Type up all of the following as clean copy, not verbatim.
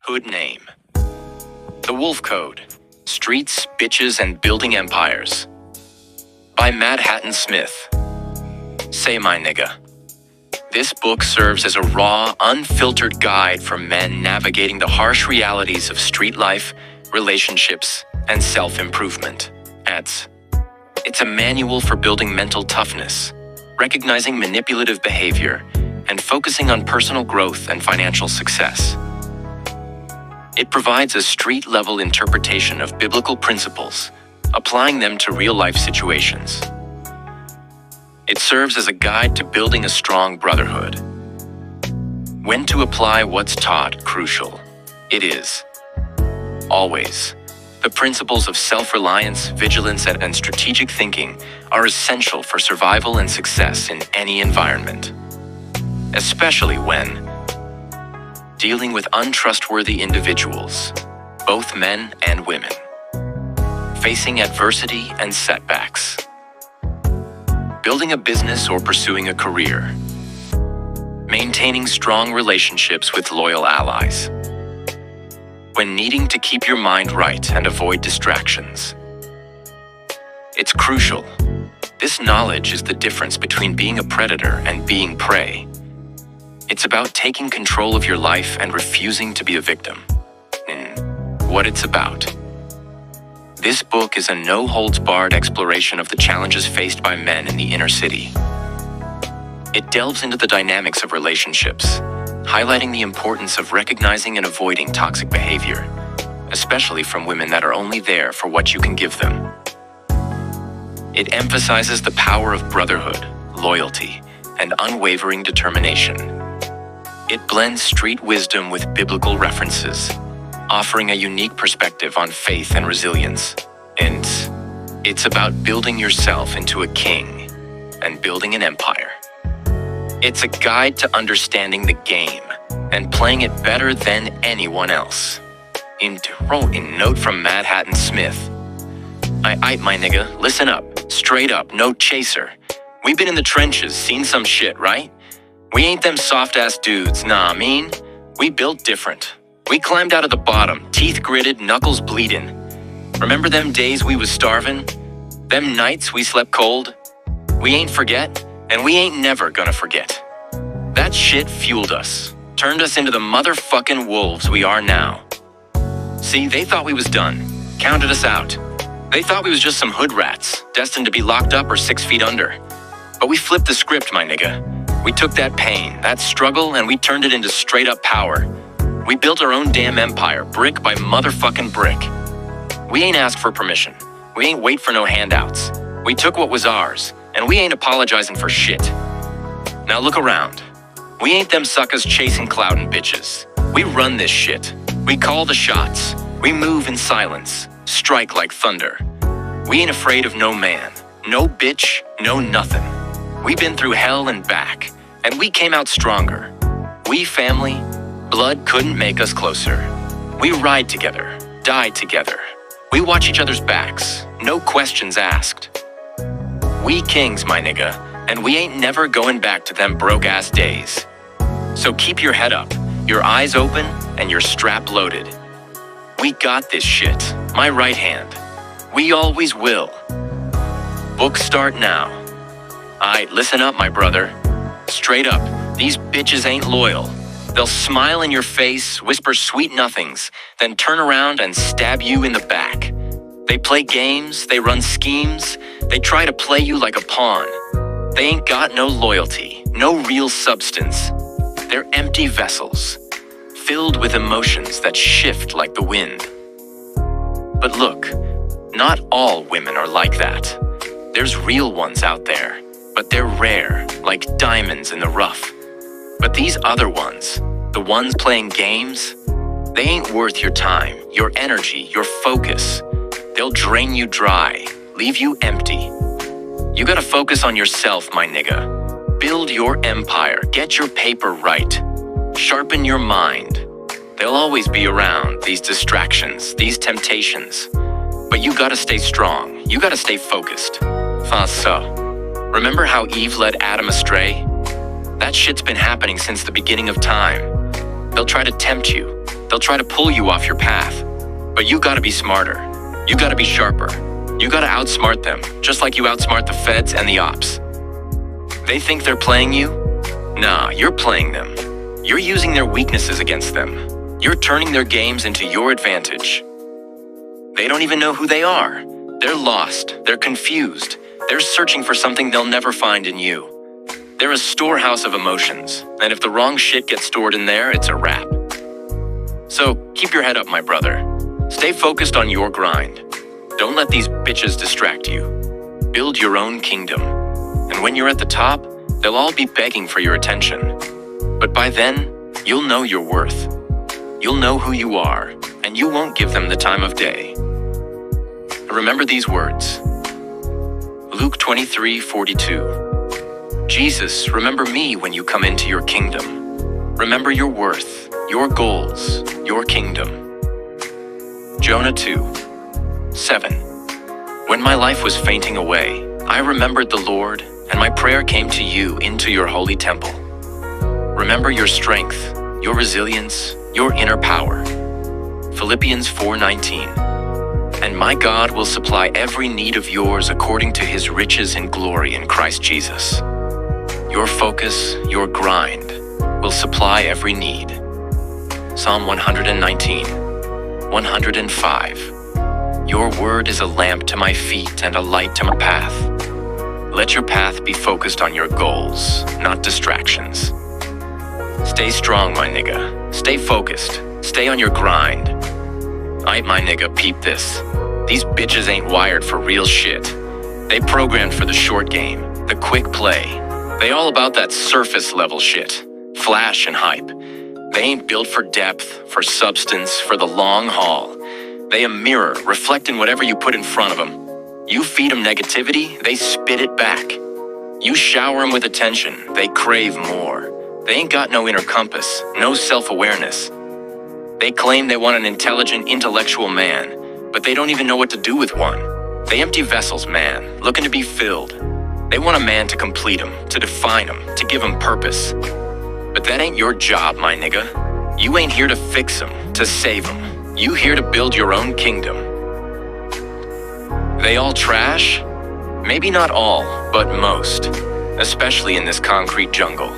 Hood name. The Wolf Code. Streets, Bitches, and Building Empires. By Madhattan Smith. Say my nigga. This book serves as a raw, unfiltered guide for men navigating the harsh realities of street life, relationships, and self-improvement. It's a manual for building mental toughness, recognizing manipulative behavior, and focusing on personal growth and financial success. It provides a street-level interpretation of biblical principles, applying them to real-life situations. It serves as a guide to building a strong brotherhood. When to apply what's taught, crucial. It is. Always. The principles of self-reliance, vigilance, and strategic thinking are essential for survival and success in any environment. Especially when dealing with untrustworthy individuals, both men and women, facing adversity and setbacks, building a business or pursuing a career, maintaining strong relationships with loyal allies, when needing to keep your mind right and avoid distractions. It's crucial. This knowledge is the difference between being a predator and being prey. It's about taking control of your life and refusing to be a victim. What it's about. This book is a no-holds-barred exploration of the challenges faced by men in the inner city. It delves into the dynamics of relationships, highlighting the importance of recognizing and avoiding toxic behavior, especially from women that are only there for what you can give them. It emphasizes the power of brotherhood, loyalty, and unwavering determination. It blends street wisdom with biblical references, offering a unique perspective on faith and resilience. And it's about building yourself into a king and building an empire. It's a guide to understanding the game and playing it better than anyone else. In note from Madhattan Smith. I my nigga, listen up, straight up, no chaser. We been in the trenches, seen some shit, right? We ain't them soft-ass dudes, nah, I mean, we built different. We climbed out of the bottom, teeth gritted, knuckles bleeding. Remember them days we was starving? Them nights we slept cold? We ain't forget, and we ain't never gonna forget. That shit fueled us, turned us into the motherfucking wolves we are now. See, they thought we was done, counted us out. They thought we was just some hood rats, destined to be locked up or 6 feet under. But we flipped the script, my nigga. We took that pain, that struggle, and we turned it into straight-up power. We built our own damn empire, brick by motherfucking brick. We ain't asked for permission. We ain't wait for no handouts. We took what was ours, and we ain't apologizing for shit. Now look around. We ain't them suckers chasing clout and bitches. We run this shit. We call the shots. We move in silence, strike like thunder. We ain't afraid of no man, no bitch, no nothing. We been through hell and back, and we came out stronger. We family, blood couldn't make us closer. We ride together, die together. We watch each other's backs, no questions asked. We kings, my nigga, and we ain't never going back to them broke-ass days. So keep your head up, your eyes open, and your strap loaded. We got this shit, my right hand. We always will. Book start now. Aight, listen up, my brother. Straight up, these bitches ain't loyal. They'll smile in your face, whisper sweet nothings, then turn around and stab you in the back. They play games, they run schemes, they try to play you like a pawn. They ain't got no loyalty, no real substance. They're empty vessels, filled with emotions that shift like the wind. But look, not all women are like that. There's real ones out there, but they're rare, like diamonds in the rough. But these other ones, the ones playing games, they ain't worth your time, your energy, your focus. They'll drain you dry, leave you empty. You gotta focus on yourself, my nigga. Build your empire, get your paper right. Sharpen your mind. They'll always be around, these distractions, these temptations. But you gotta stay strong, you gotta stay focused. Remember how Eve led Adam astray? That shit's been happening since the beginning of time. They'll try to tempt you. They'll try to pull you off your path. But you gotta be smarter. You gotta be sharper. You gotta outsmart them, just like you outsmart the feds and the ops. They think they're playing you? Nah, you're playing them. You're using their weaknesses against them. You're turning their games into your advantage. They don't even know who they are. They're lost. They're confused. They're searching for something they'll never find in you. They're a storehouse of emotions, and if the wrong shit gets stored in there, it's a wrap. So, keep your head up, my brother. Stay focused on your grind. Don't let these bitches distract you. Build your own kingdom. And when you're at the top, they'll all be begging for your attention. But by then, you'll know your worth. You'll know who you are, and you won't give them the time of day. Remember these words. Luke 23:42. Jesus, remember me when you come into your kingdom. Remember your worth, your goals, your kingdom. Jonah 2:7. When my life was fainting away, I remembered the Lord, and my prayer came to you into your holy temple. Remember your strength, your resilience, your inner power. Philippians 4:19. And my God will supply every need of yours according to his riches in glory in Christ Jesus. Your focus, your grind, will supply every need. Psalm 119, 105. Your word is a lamp to my feet and a light to my path. Let your path be focused on your goals, not distractions. Stay strong, my nigga. Stay focused. Stay on your grind. Aight, my nigga, peep this. These bitches ain't wired for real shit. They programmed for the short game, the quick play. They all about that surface level shit. Flash and hype. They ain't built for depth, for substance, for the long haul. They a mirror, reflecting whatever you put in front of them. You feed them negativity, they spit it back. You shower them with attention, they crave more. They ain't got no inner compass, no self-awareness. They claim they want an intelligent, intellectual man, but they don't even know what to do with one. They empty vessels, man, looking to be filled. They want a man to complete them, to define them, to give them purpose. But that ain't your job, my nigga. You ain't here to fix them, to save them. You here to build your own kingdom. They all trash? Maybe not all, but most. Especially in this concrete jungle,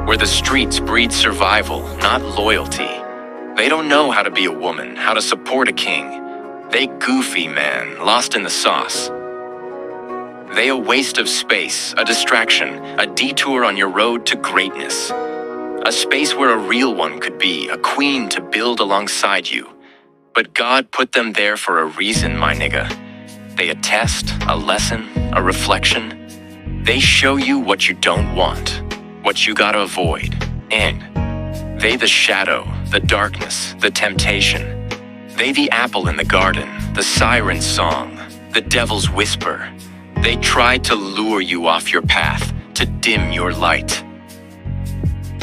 where the streets breed survival, not loyalty. They don't know how to be a woman, how to support a king. They goofy, man, lost in the sauce. They a waste of space, a distraction, a detour on your road to greatness. A space where a real one could be, a queen to build alongside you. But God put them there for a reason, my nigga. They a test, a lesson, a reflection. They show you what you don't want, what you gotta avoid. And they the shadow, the darkness, the temptation. They the apple in the garden, the siren's song, the devil's whisper. They tried to lure you off your path, to dim your light.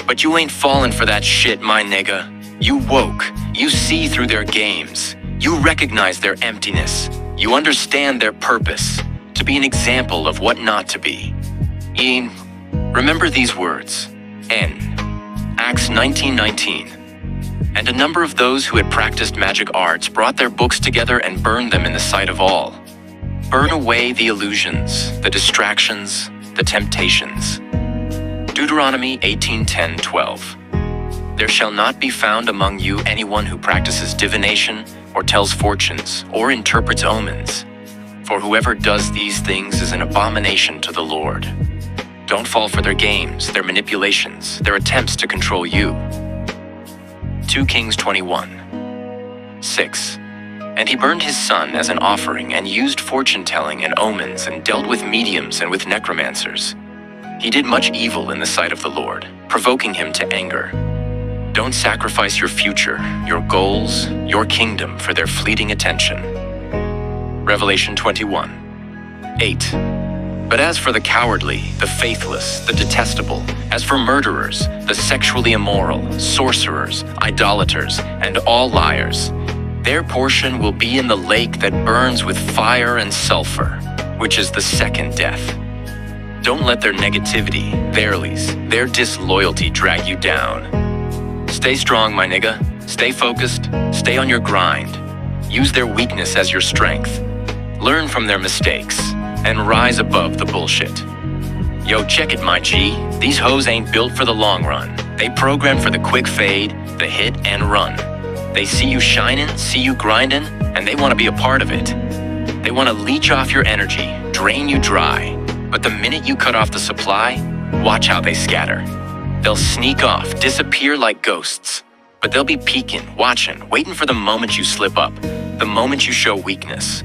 But you ain't fallen for that shit, my nigga. You woke, you see through their games. You recognize their emptiness. You understand their purpose, to be an example of what not to be. Ian, remember these words. N. Acts 19:19. And a number of those who had practiced magic arts brought their books together and burned them in the sight of all. Burn away the illusions, the distractions, the temptations. Deuteronomy 18:10-12. There shall not be found among you anyone who practices divination, or tells fortunes, or interprets omens. For whoever does these things is an abomination to the Lord. Don't fall for their games, their manipulations, their attempts to control you. 2 Kings 21:6. And he burned his son as an offering and used fortune-telling and omens and dealt with mediums and with necromancers. He did much evil in the sight of the Lord, provoking him to anger. Don't sacrifice your future, your goals, your kingdom for their fleeting attention. Revelation 21:8. But as for the cowardly, the faithless, the detestable, as for murderers, the sexually immoral, sorcerers, idolaters, and all liars, their portion will be in the lake that burns with fire and sulfur, which is the second death. Don't let their negativity, their disloyalty drag you down. Stay strong, my nigga. Stay focused, stay on your grind. Use their weakness as your strength. Learn from their mistakes, and rise above the bullshit. Yo, check it, my G. These hoes ain't built for the long run. They programmed for the quick fade, the hit and run. They see you shining, see you grinding, and they want to be a part of it. They want to leech off your energy, drain you dry. But the minute you cut off the supply, watch how they scatter. They'll sneak off, disappear like ghosts. But they'll be peeking, watching, waiting for the moment you slip up, the moment you show weakness.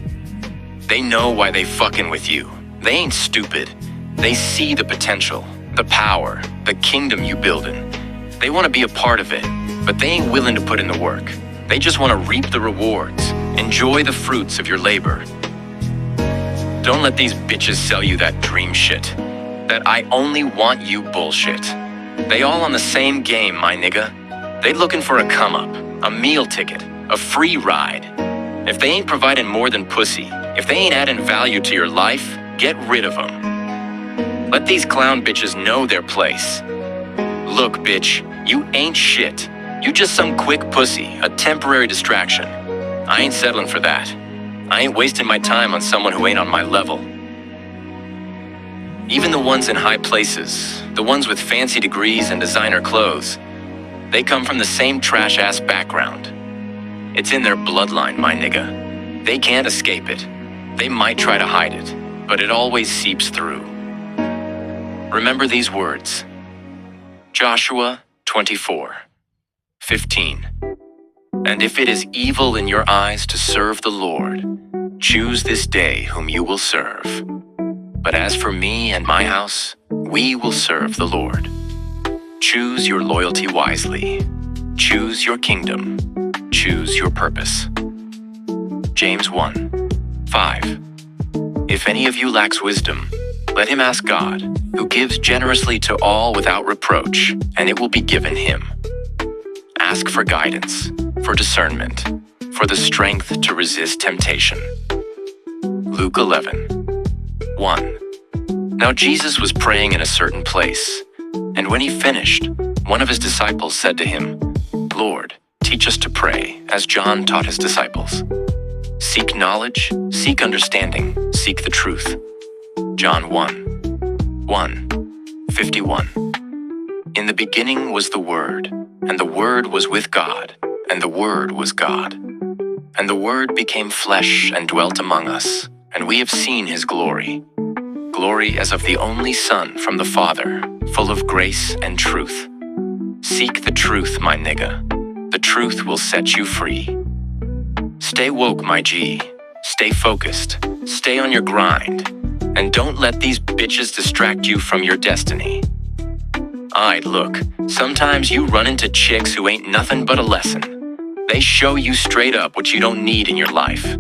They know why they fucking with you. They ain't stupid. They see the potential, the power, the kingdom you building. They want to be a part of it, but they ain't willing to put in the work. They just want to reap the rewards, enjoy the fruits of your labor. Don't let these bitches sell you that dream shit, that I only want you bullshit. They all on the same game, my nigga. They looking for a come-up, a meal ticket, a free ride. If they ain't providing more than pussy, if they ain't adding value to your life, get rid of them. Let these clown bitches know their place. Look, bitch, you ain't shit. You just some quick pussy, a temporary distraction. I ain't settling for that. I ain't wasting my time on someone who ain't on my level. Even the ones in high places, the ones with fancy degrees and designer clothes, they come from the same trash-ass background. It's in their bloodline, my nigga. They can't escape it. They might try to hide it, but it always seeps through. Remember these words. Joshua 24:15. And if it is evil in your eyes to serve the Lord, choose this day whom you will serve. But as for me and my house, we will serve the Lord. Choose your loyalty wisely. Choose your kingdom. Choose your purpose. James 1:5. If any of you lacks wisdom, let him ask God, who gives generously to all without reproach, and it will be given him. Ask for guidance, for discernment, for the strength to resist temptation. Luke 11:1. Now Jesus was praying in a certain place, and when he finished, one of his disciples said to him, Lord, teach us to pray, as John taught his disciples. Seek knowledge, seek understanding, seek the truth. John 1:51. In the beginning was the Word, and the Word was with God, and the Word was God. And the Word became flesh and dwelt among us, and we have seen his glory. Glory as of the only Son from the Father, full of grace and truth. Seek the truth, my nigga. The truth will set you free. Stay woke, my G. Stay focused. Stay on your grind. And don't let these bitches distract you from your destiny. Alright, look, sometimes you run into chicks who ain't nothing but a lesson. They show you straight up what you don't need in your life.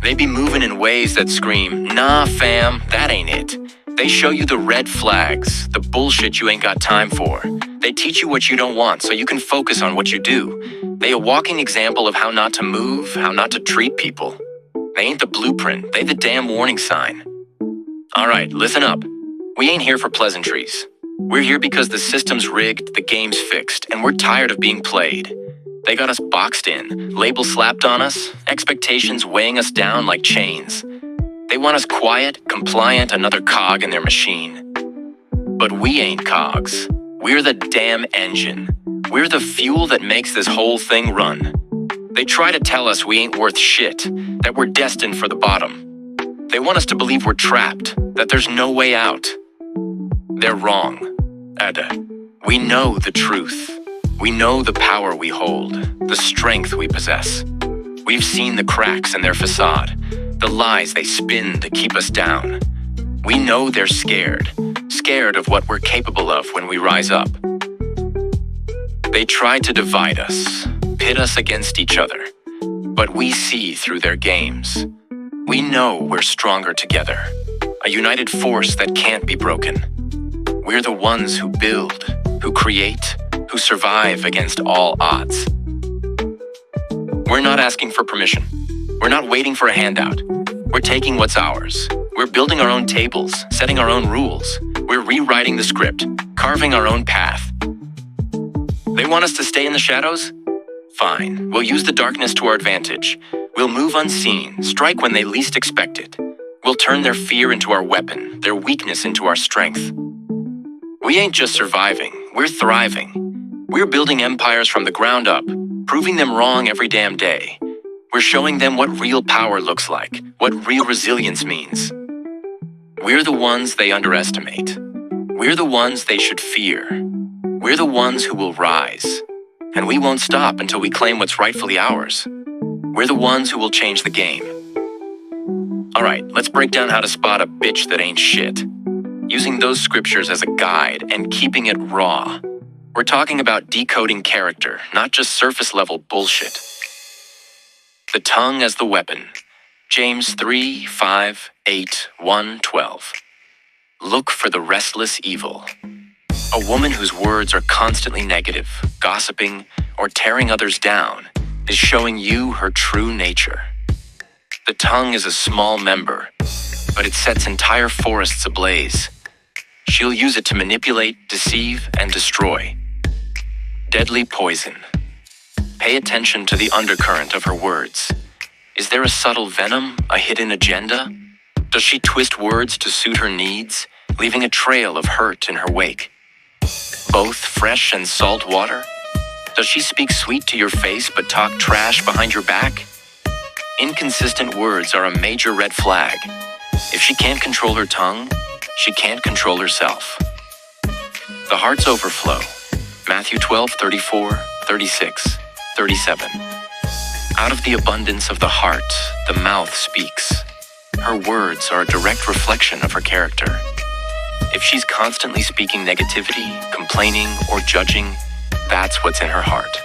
They be moving in ways that scream, nah fam, that ain't it. They show you the red flags, the bullshit you ain't got time for. They teach you what you don't want so you can focus on what you do. They a walking example of how not to move, how not to treat people. They ain't the blueprint, they the damn warning sign. Alright, listen up. We ain't here for pleasantries. We're here because the system's rigged, the game's fixed, and we're tired of being played. They got us boxed in, labels slapped on us, expectations weighing us down like chains. They want us quiet, compliant, another cog in their machine. But we ain't cogs. We're the damn engine. We're the fuel that makes this whole thing run. They try to tell us we ain't worth shit, that we're destined for the bottom. They want us to believe we're trapped, that there's no way out. They're wrong. We know the truth. We know the power we hold, the strength we possess. We've seen the cracks in their facade, the lies they spin to keep us down. We know they're scared of what we're capable of when we rise up. They try to divide us, pit us against each other, but we see through their games. We know we're stronger together, a united force that can't be broken. We're the ones who build, who create, who survive against all odds. We're not asking for permission. We're not waiting for a handout. We're taking what's ours. We're building our own tables, setting our own rules. We're rewriting the script, carving our own path. They want us to stay in the shadows? Fine, we'll use the darkness to our advantage. We'll move unseen, strike when they least expect it. We'll turn their fear into our weapon, their weakness into our strength. We ain't just surviving, we're thriving. We're building empires from the ground up, proving them wrong every damn day. We're showing them what real power looks like, what real resilience means. We're the ones they underestimate. We're the ones they should fear. We're the ones who will rise. And we won't stop until we claim what's rightfully ours. We're the ones who will change the game. Alright, let's break down how to spot a bitch that ain't shit. Using those scriptures as a guide and keeping it raw. We're talking about decoding character, not just surface-level bullshit. The tongue as the weapon. James 3, 5, 8, 1, 12. Look for the restless evil. A woman whose words are constantly negative, gossiping, or tearing others down is showing you her true nature. The tongue is a small member, but it sets entire forests ablaze. She'll use it to manipulate, deceive, and destroy. Deadly poison. Pay attention to the undercurrent of her words. Is there a subtle venom, a hidden agenda? Does she twist words to suit her needs, leaving a trail of hurt in her wake? Both fresh and salt water? Does she speak sweet to your face but talk trash behind your back? Inconsistent words are a major red flag. If she can't control her tongue, she can't control herself. The heart's overflow. Matthew 12, 34, 36, 37. Out of the abundance of the heart, the mouth speaks. Her words are a direct reflection of her character. If she's constantly speaking negativity, complaining, or judging, that's what's in her heart.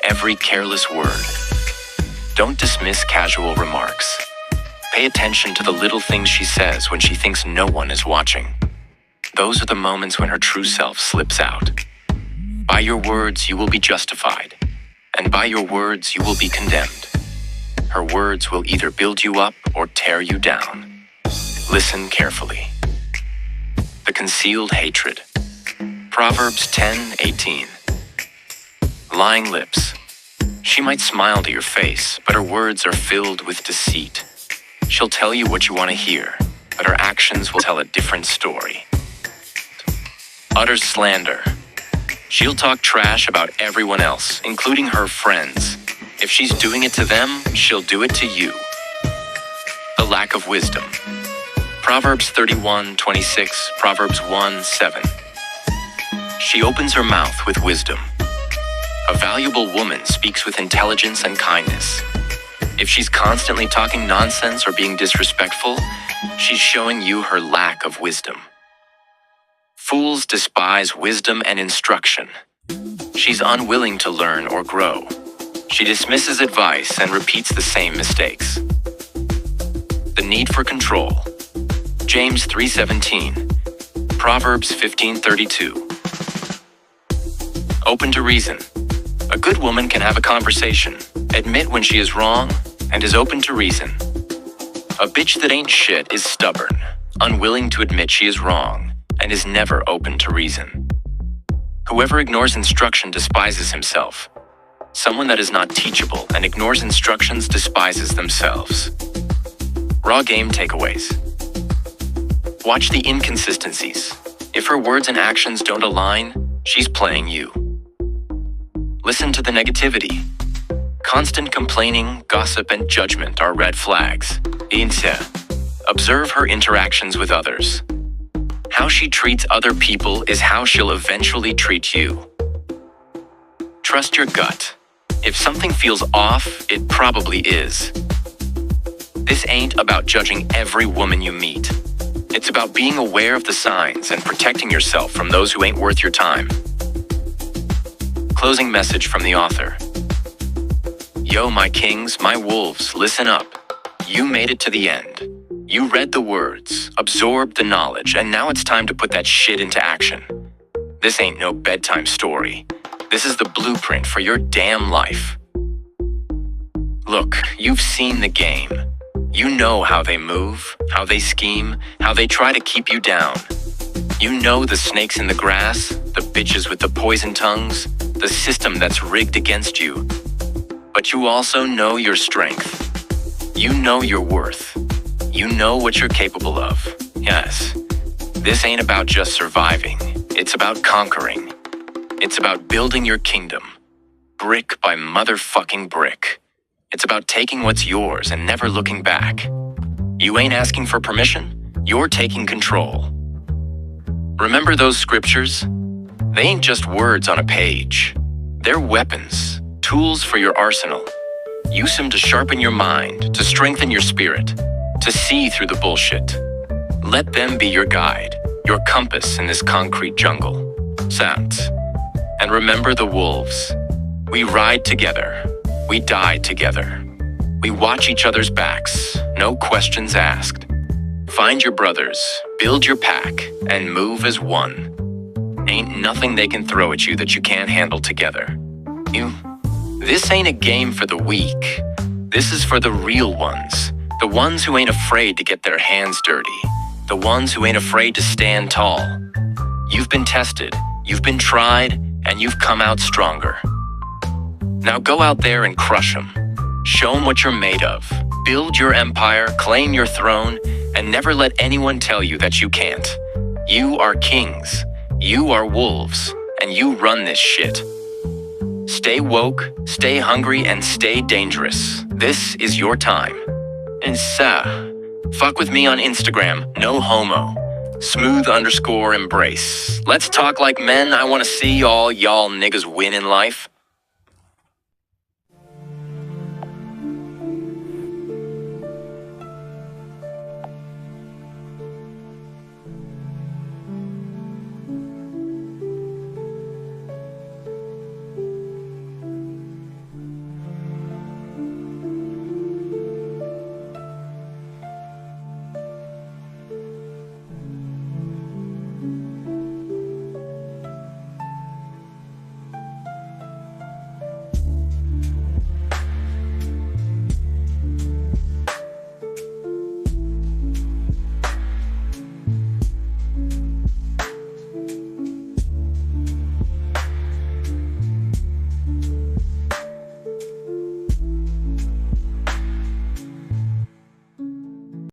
Every careless word. Don't dismiss casual remarks. Pay attention to the little things she says when she thinks no one is watching. Those are the moments when her true self slips out. By your words, you will be justified, and by your words, you will be condemned. Her words will either build you up or tear you down. Listen carefully. The concealed hatred. Proverbs 10:18. Lying lips. She might smile to your face, but her words are filled with deceit. She'll tell you what you want to hear, but her actions will tell a different story. Utter slander. She'll talk trash about everyone else, including her friends. If she's doing it to them, she'll do it to you. The lack of wisdom. Proverbs 31:26, Proverbs 1:7. She opens her mouth with wisdom. A valuable woman speaks with intelligence and kindness. If she's constantly talking nonsense or being disrespectful, she's showing you her lack of wisdom. Fools despise wisdom and instruction. She's unwilling to learn or grow. She dismisses advice and repeats the same mistakes. The need for control. James 3:17, Proverbs 15:32. Open to reason. A good woman can have a conversation, admit when she is wrong, and is open to reason. A bitch that ain't shit is stubborn, unwilling to admit she is wrong, and is never open to reason. Whoever ignores instruction despises himself. Someone that is not teachable and ignores instructions despises themselves. Raw game takeaways. Watch the inconsistencies. If her words and actions don't align, she's playing you. Listen to the negativity. Constant complaining, gossip, and judgment are red flags. Observe her interactions with others. How she treats other people is how she'll eventually treat you. Trust your gut. If something feels off, it probably is. This ain't about judging every woman you meet. It's about being aware of the signs and protecting yourself from those who ain't worth your time. Closing message from the author. Yo, my kings, my wolves, listen up. You made it to the end. You read the words, absorbed the knowledge, and now it's time to put that shit into action. This ain't no bedtime story. This is the blueprint for your damn life. Look, you've seen the game. You know how they move, how they scheme, how they try to keep you down. You know the snakes in the grass, the bitches with the poison tongues, the system that's rigged against you. But you also know your strength. You know your worth. You know what you're capable of. Yes, this ain't about just surviving. It's about conquering. It's about building your kingdom, brick by motherfucking brick. It's about taking what's yours and never looking back. You ain't asking for permission, you're taking control. Remember those scriptures? They ain't just words on a page. They're weapons, tools for your arsenal. Use them to sharpen your mind, to strengthen your spirit, to see through the bullshit. Let them be your guide, your compass in this concrete jungle. Sounds. And remember the wolves. We ride together. We die together. We watch each other's backs, no questions asked. Find your brothers, build your pack, and move as one. Ain't nothing they can throw at you that you can't handle together. This ain't a game for the weak. This is for the real ones. The ones who ain't afraid to get their hands dirty. The ones who ain't afraid to stand tall. You've been tested, you've been tried, and you've come out stronger. Now go out there and crush them. Show them what you're made of. Build your empire, claim your throne, and never let anyone tell you that you can't. You are kings. You are wolves, and you run this shit. Stay woke, stay hungry, and stay dangerous. This is your time. And fuck with me on Instagram, no homo. Smooth_embrace. Let's talk like men. I wanna see all y'all niggas win in life.